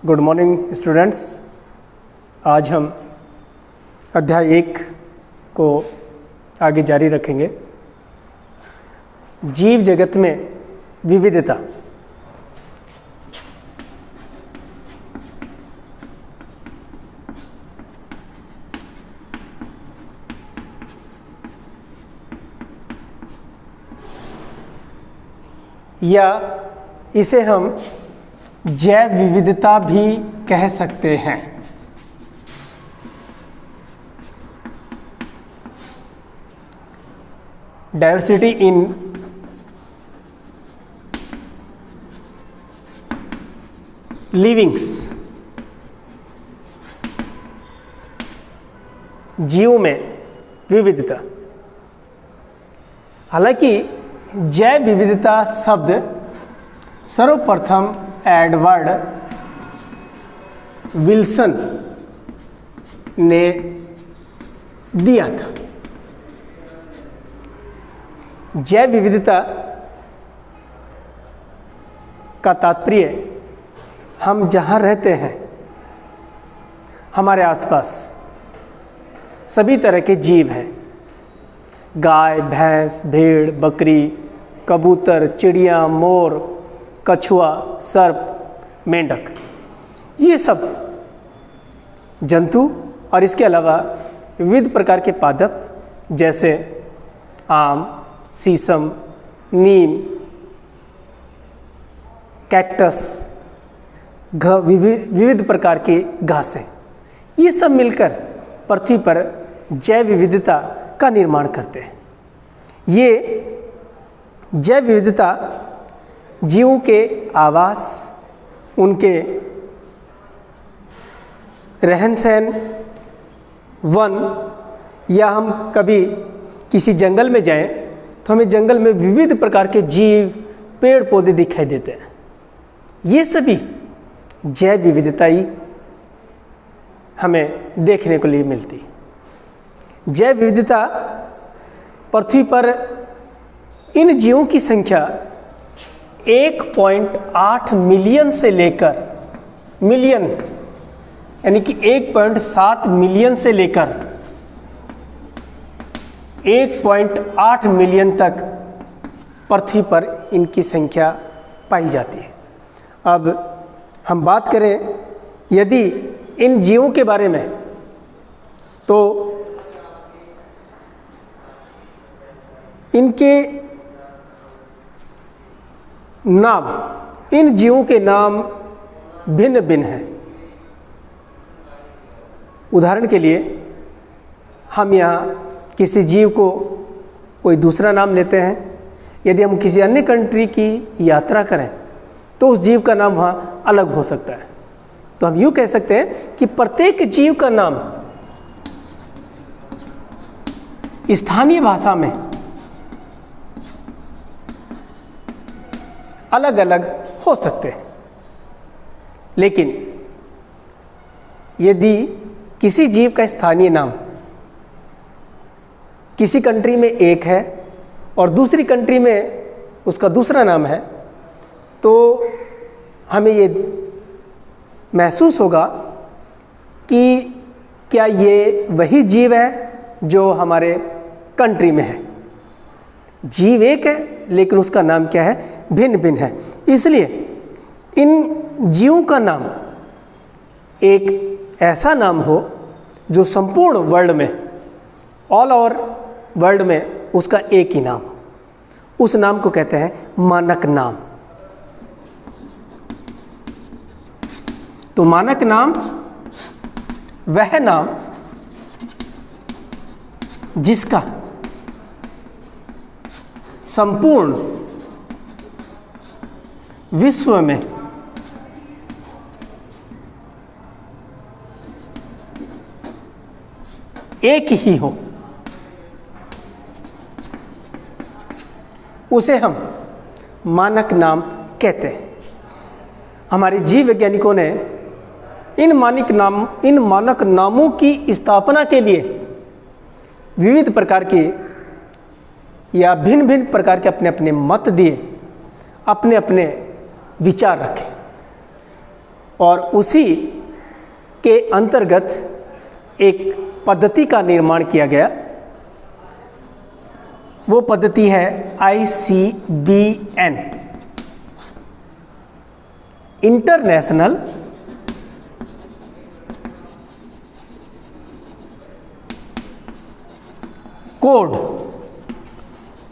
Good morning students. आज हम अध्याय 1 को आगे जारी रखेंगे। जीव जगत में विविधता। या इसे हम जैव विविधता भी कह सकते हैं। डाइवर्सिटी इन लिविंग्स, जीवों में विविधता। हालांकि जैव विविधता शब्द सर्वप्रथम एडवर्ड विल्सन ने दिया था। जैव विविधता का तात्पर्य हम जहाँ रहते हैं, हमारे आसपास सभी तरह के जीव हैं। गाय, भैंस, भेड़, बकरी, कबूतर, चिड़िया, मोर, कछुआ, सर्प, मेंढक, ये सब जंतु और इसके अलावा विविध प्रकार के पादप जैसे आम, शीशम, नीम, कैक्टस, विविध प्रकार की घासें, ये सब मिलकर पृथ्वी पर जैव विविधता का निर्माण करते हैं। ये जैव विविधता जीवों के आवास, उनके रहन सहन, वन, या हम कभी किसी जंगल में जाएं तो हमें जंगल में विविध प्रकार के जीव, पेड़ पौधे दिखाई देते हैं। ये सभी जैव विविधता ही हमें देखने को लिए मिलती। जैव विविधता पृथ्वी पर इन जीवों की संख्या 1.8 मिलियन से लेकर मिलियन, यानी कि 1.7 मिलियन से लेकर 1.8 मिलियन तक पृथ्वी पर इनकी संख्या पाई जाती है। अब हम बात करें यदि इन जीवों के बारे में, तो इनके नाम, इन जीवों के नाम भिन्न भिन्न हैं। उदाहरण के लिए हम यहाँ किसी जीव को कोई दूसरा नाम लेते हैं। यदि हम किसी अन्य कंट्री की यात्रा करें तो उस जीव का नाम वहाँ अलग हो सकता है। तो हम यूँ कह सकते हैं कि प्रत्येक जीव का नाम स्थानीय भाषा में अलग अलग हो सकते हैं। लेकिन यदि किसी जीव का स्थानीय नाम किसी कंट्री में एक है और दूसरी कंट्री में उसका दूसरा नाम है, तो हमें ये महसूस होगा कि क्या ये वही जीव है जो हमारे कंट्री में है। जीव एक है लेकिन उसका नाम क्या है, भिन्न भिन्न है। इसलिए इन जीवों का नाम एक ऐसा नाम हो जो संपूर्ण वर्ल्ड में, ऑल ओवर वर्ल्ड में उसका एक ही नाम, उस नाम को कहते हैं मानक नाम। तो मानक नाम वह नाम जिसका संपूर्ण विश्व में एक ही हो, उसे हम मानक नाम कहते हैं। हमारे जीव वैज्ञानिकों ने इन मानक नामों की स्थापना के लिए विविध प्रकार के या भिन्न भिन्न प्रकार के अपने अपने मत दिए, अपने अपने विचार रखे। और उसी के अंतर्गत एक पद्धति का निर्माण किया गया। वो पद्धति है ICBN, international code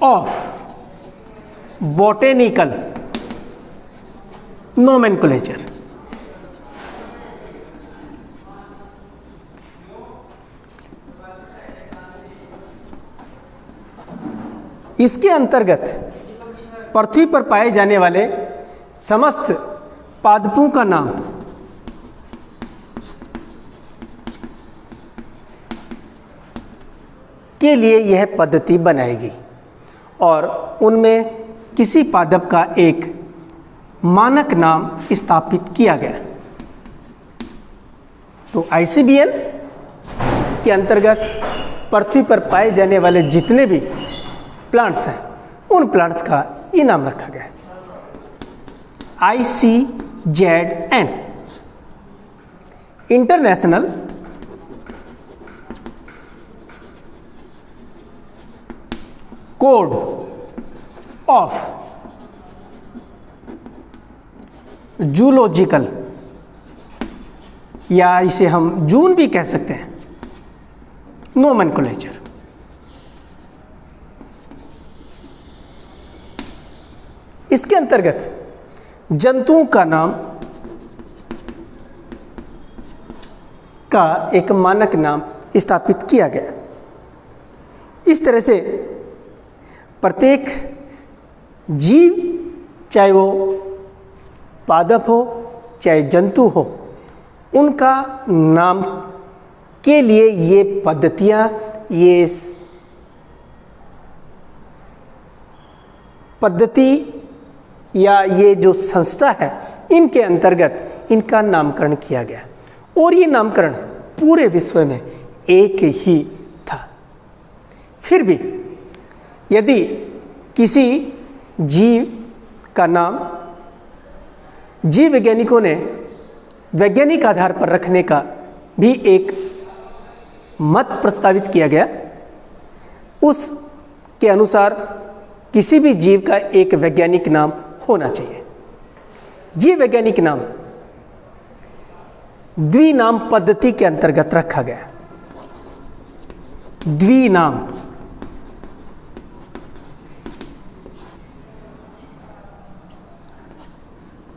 of botanical nomenclature. इसके अंतर्गत पृथ्वी पर पाए जाने वाले समस्त पादपों का नाम के लिए यह पद्धति बनाएगी और उनमें किसी पादप का एक मानक नाम स्थापित किया गया। तो ICBN के अंतर्गत पृथ्वी पर पाए जाने वाले जितने भी प्लांट्स हैं उन प्लांट्स का ये नाम रखा गया है, ICZN, international code of zoological, या इसे हम जून भी कह सकते हैं, नोमेनक्लेचर। इसके अंतर्गत जंतुओं का नाम का एक मानक नाम स्थापित किया गया। इस तरह से प्रत्येक जीव, चाहे वो पादप हो चाहे जंतु हो, उनका नाम के लिए ये पद्धतियाँ, ये पद्धति या ये जो संस्था है, इनके अंतर्गत इनका नामकरण किया गया और ये नामकरण पूरे विश्व में एक ही था। फिर भी यदि किसी जीव का नाम जीव वैज्ञानिकों ने वैज्ञानिक आधार पर रखने का भी एक मत प्रस्तावित किया गया, उसके अनुसार किसी भी जीव का एक वैज्ञानिक नाम होना चाहिए। ये वैज्ञानिक नाम द्विनाम पद्धति के अंतर्गत रखा गया। द्विनाम,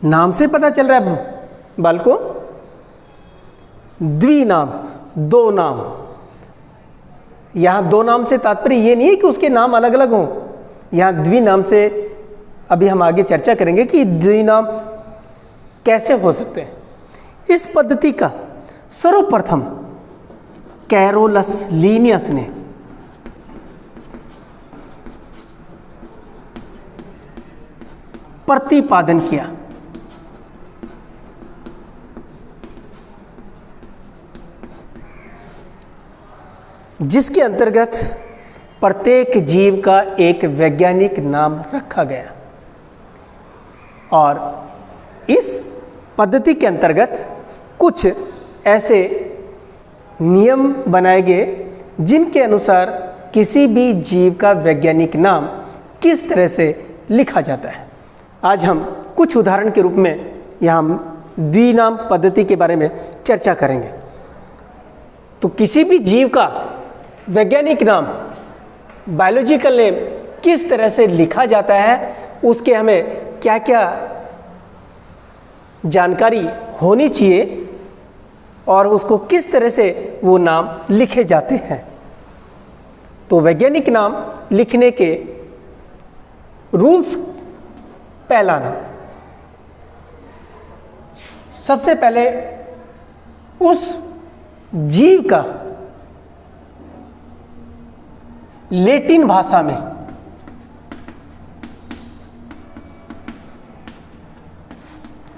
नाम से पता चल रहा है बालकों, द्विनाम, दो नाम। यहां दो नाम से तात्पर्य ये नहीं है कि उसके नाम अलग अलग हों। यहां द्विनाम से अभी हम आगे चर्चा करेंगे कि द्विनाम कैसे हो सकते हैं। इस पद्धति का सर्वप्रथम कैरोलस लीनियस ने प्रतिपादन किया। जिसके अंतर्गत प्रत्येक जीव का एक वैज्ञानिक नाम रखा गया और इस पद्धति के अंतर्गत कुछ ऐसे नियम बनाए गए जिनके अनुसार किसी भी जीव का वैज्ञानिक नाम किस तरह से लिखा जाता है। आज हम कुछ उदाहरण के रूप में यहाँ हम द्विनाम पद्धति के बारे में चर्चा करेंगे। तो किसी भी जीव का वैज्ञानिक नाम, बायोलॉजिकल नेम किस तरह से लिखा जाता है, उसके हमें क्या क्या जानकारी होनी चाहिए और उसको किस तरह से वो नाम लिखे जाते हैं। तो वैज्ञानिक नाम लिखने के रूल्स, पहला नाम, सबसे पहले उस जीव का लैटिन भाषा में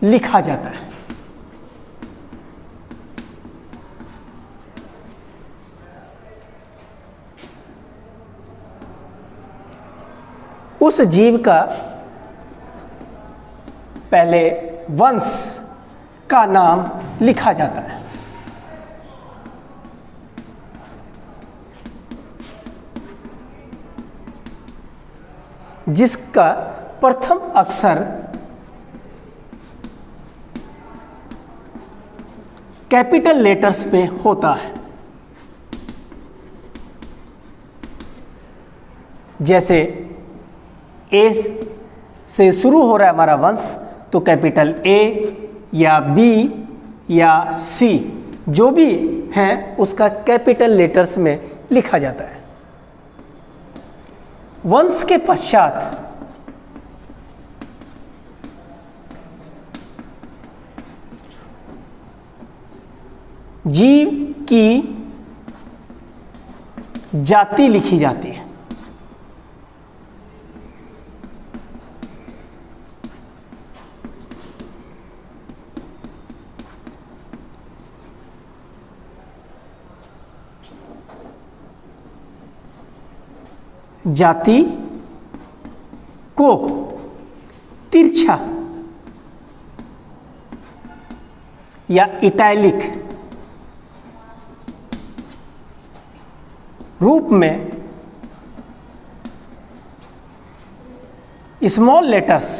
लिखा जाता है। उस जीव का पहले वंश का नाम लिखा जाता है। जिसका प्रथम अक्षर कैपिटल लेटर्स में होता है। जैसे ए से शुरू हो रहा है हमारा वंश, तो कैपिटल ए या बी या सी जो भी है उसका कैपिटल लेटर्स में लिखा जाता है। वंश के पश्चात जीव की जाति लिखी जाती है। जाति को तिरछा या इटैलिक रूप में स्मॉल लेटर्स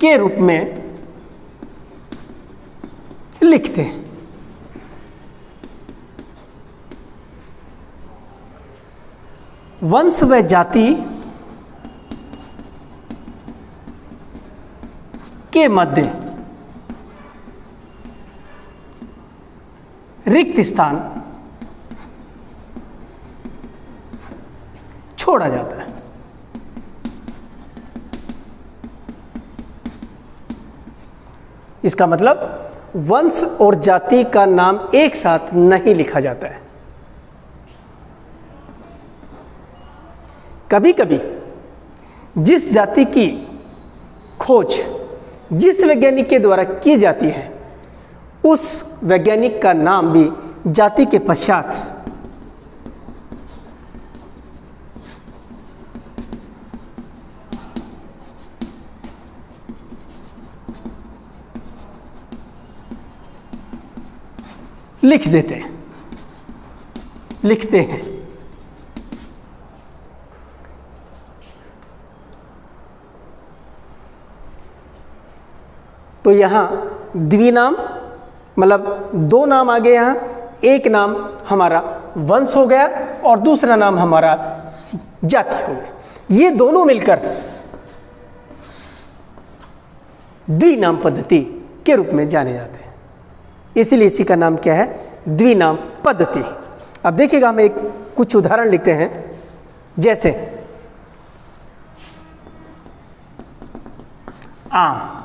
के रूप में लिखते हैं। वंश व जाति के मध्य रिक्त स्थान छोड़ा जाता है। इसका मतलब वंश और जाति का नाम एक साथ नहीं लिखा जाता है। कभी कभी जिस जाति की खोज जिस वैज्ञानिक के द्वारा की जाती है उस वैज्ञानिक का नाम भी जाति के पश्चात लिखते हैं। तो यहाँ द्विनाम मतलब दो नाम आ गए। यहाँ एक नाम हमारा वंश हो गया और दूसरा नाम हमारा जाति हो गया। ये दोनों मिलकर द्विनाम पद्धति के रूप में जाने जाते हैं। इसीलिए इसी का नाम क्या है? द्विनाम पद्धति। अब देखिएगा, हम एक कुछ उदाहरण लिखते हैं। जैसे आम,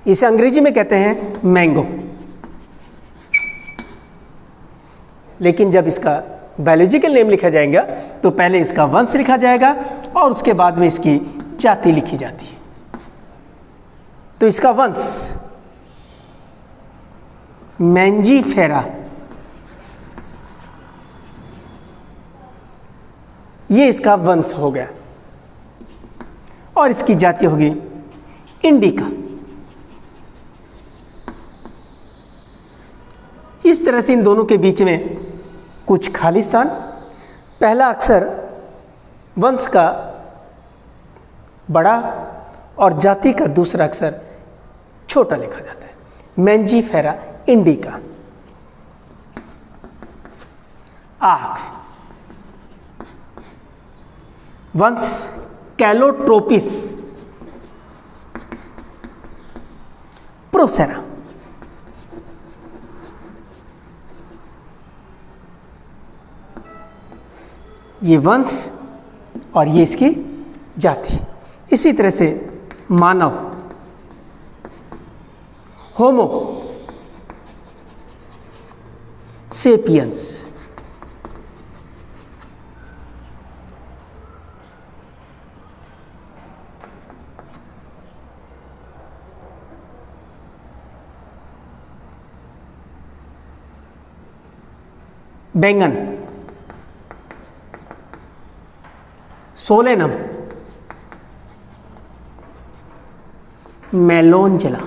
इसे अंग्रेजी में कहते हैं मैंगो, लेकिन जब इसका बायोलॉजिकल नेम लिखा जाएगा तो पहले इसका वंश लिखा जाएगा और उसके बाद में इसकी जाति लिखी जाती है। तो इसका वंश मैंजीफेरा, ये इसका वंश हो गया, और इसकी जाति होगी इंडिका। इस तरह से इन दोनों के बीच में कुछ खाली स्थान, पहला अक्षर वंश का बड़ा और जाति का दूसरा अक्षर छोटा लिखा जाता है। Mangifera indica. आक, वंश कैलोट्रोपिस प्रोसेरा। ये वंश और ये इसकी जाति। इसी तरह से मानव होमो सेपियंस, बैंगन सोलेनम मेलोंजिला।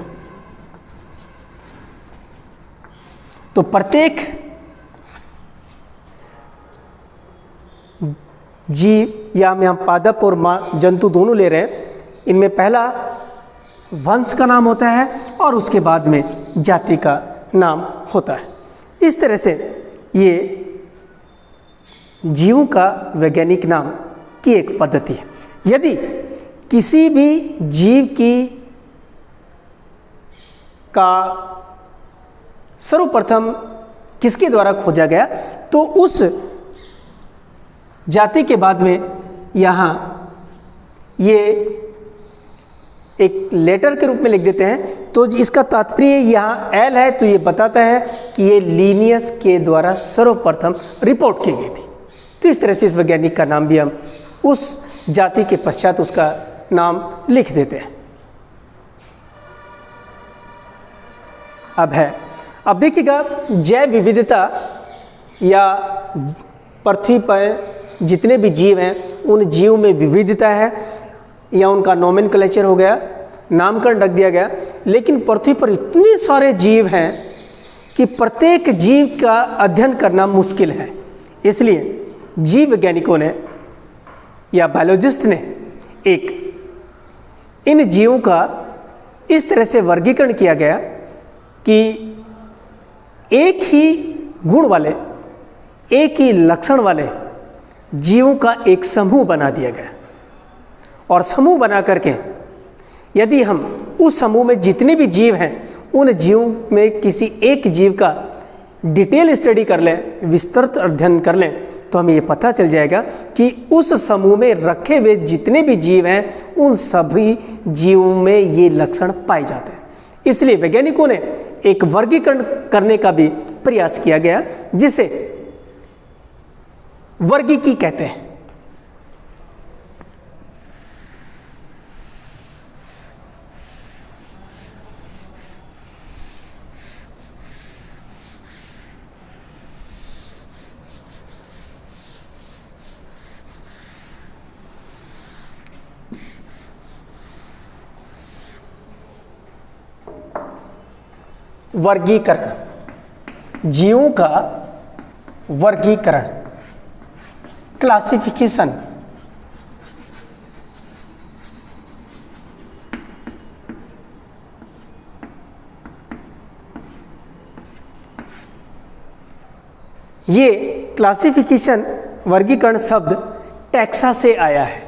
तो प्रत्येक जीव या हम पादप और जंतु दोनों ले रहे हैं, इनमें पहला वंश का नाम होता है और उसके बाद में जाति का नाम होता है। इस तरह से ये जीवों का वैज्ञानिक नाम की एक पद्धति है। यदि किसी भी जीव की का सर्वप्रथम किसके द्वारा खोजा गया, तो उस जाति के बाद में यहाँ ये एक लेटर के रूप में लिख देते हैं। तो इसका तात्पर्य यहाँ एल है, तो ये बताता है कि ये लीनियस के द्वारा सर्वप्रथम रिपोर्ट की गई थी। तो इस तरह से इस वैज्ञानिक का नाम भी हम उस जाति के पश्चात उसका नाम लिख देते हैं। अब देखिएगा, जैव विविधता या पृथ्वी पर जितने भी जीव हैं उन जीव में विविधता है या उनका नोमेनक्लेचर हो गया, नामकरण रख दिया गया। लेकिन पृथ्वी पर इतने सारे जीव हैं कि प्रत्येक जीव का अध्ययन करना मुश्किल है। इसलिए जीव वैज्ञानिकों ने या बायोलॉजिस्ट ने इन जीवों का इस तरह से वर्गीकरण किया गया कि एक ही गुण वाले, एक ही लक्षण वाले जीवों का एक समूह बना दिया गया। और समूह बना करके यदि हम उस समूह में जितने भी जीव हैं उन जीवों में किसी एक जीव का डिटेल स्टडी कर लें, विस्तृत अध्ययन कर लें, तो हमें ये पता चल जाएगा कि उस समूह में रखे हुए जितने भी जीव हैं उन सभी जीवों में ये लक्षण पाए जाते हैं। इसलिए वैज्ञानिकों ने एक वर्गीकरण करने का भी प्रयास किया गया, जिसे वर्गीकी कहते हैं। वर्गीकरण, जीवों का वर्गीकरण, क्लासिफिकेशन। ये क्लासिफिकेशन वर्गीकरण शब्द टैक्सा से आया है।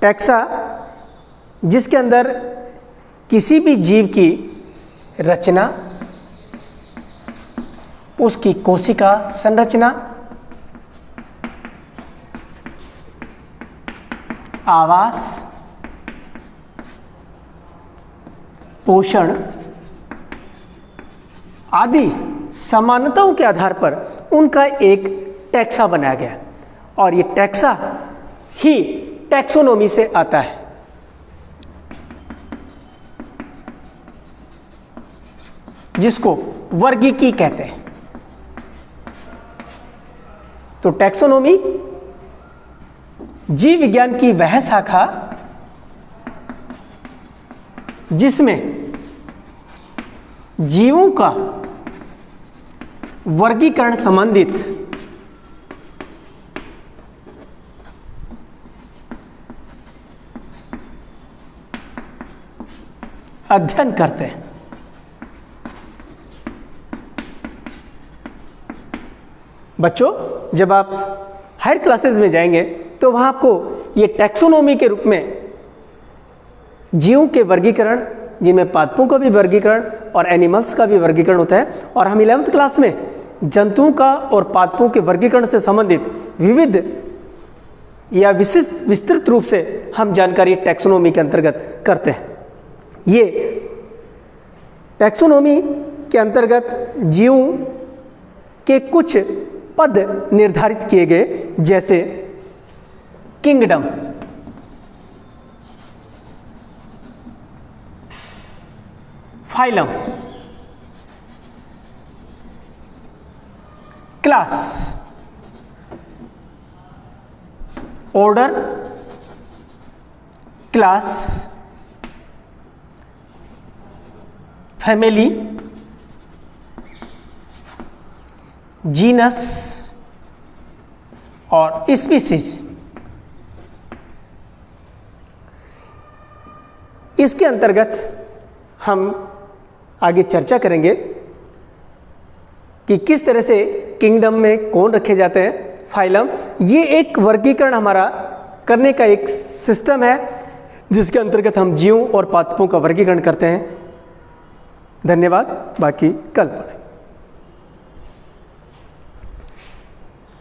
टैक्सा जिसके अंदर किसी भी जीव की रचना, उसकी कोशिका संरचना, आवास, पोषण आदि समानताओं के आधार पर उनका एक टैक्सा बनाया गया। और ये टैक्सा ही टैक्सोनॉमी से आता है। जिसको वर्गीकी कहते हैं। तो टैक्सोनॉमी जीव विज्ञान की वह शाखा जिसमें जीवों का वर्गीकरण संबंधित अध्ययन करते हैं। बच्चों, जब आप हायर क्लासेस में जाएंगे तो वहाँ आपको ये टैक्सोनॉमी के रूप में जीवों के वर्गीकरण, जिनमें पादपों का भी वर्गीकरण और एनिमल्स का भी वर्गीकरण होता है, और हम 11वीं क्लास में जंतुओं का और पादपों के वर्गीकरण से संबंधित विविध या विशिष्ट विस्तृत रूप से हम जानकारी टैक्सोनॉमी के अंतर्गत करते हैं। ये टैक्सोनॉमी के अंतर्गत जीवों के कुछ पद निर्धारित किए गए, जैसे kingdom, phylum, class, order, class, family, genus और स्पीसीज। इसके अंतर्गत हम आगे चर्चा करेंगे कि किस तरह से किंगडम में कौन रखे जाते हैं, फाइलम। ये एक वर्गीकरण हमारा करने का एक सिस्टम है जिसके अंतर्गत हम जीवों और पादपों का वर्गीकरण करते हैं। धन्यवाद, बाकी कल पढ़ें।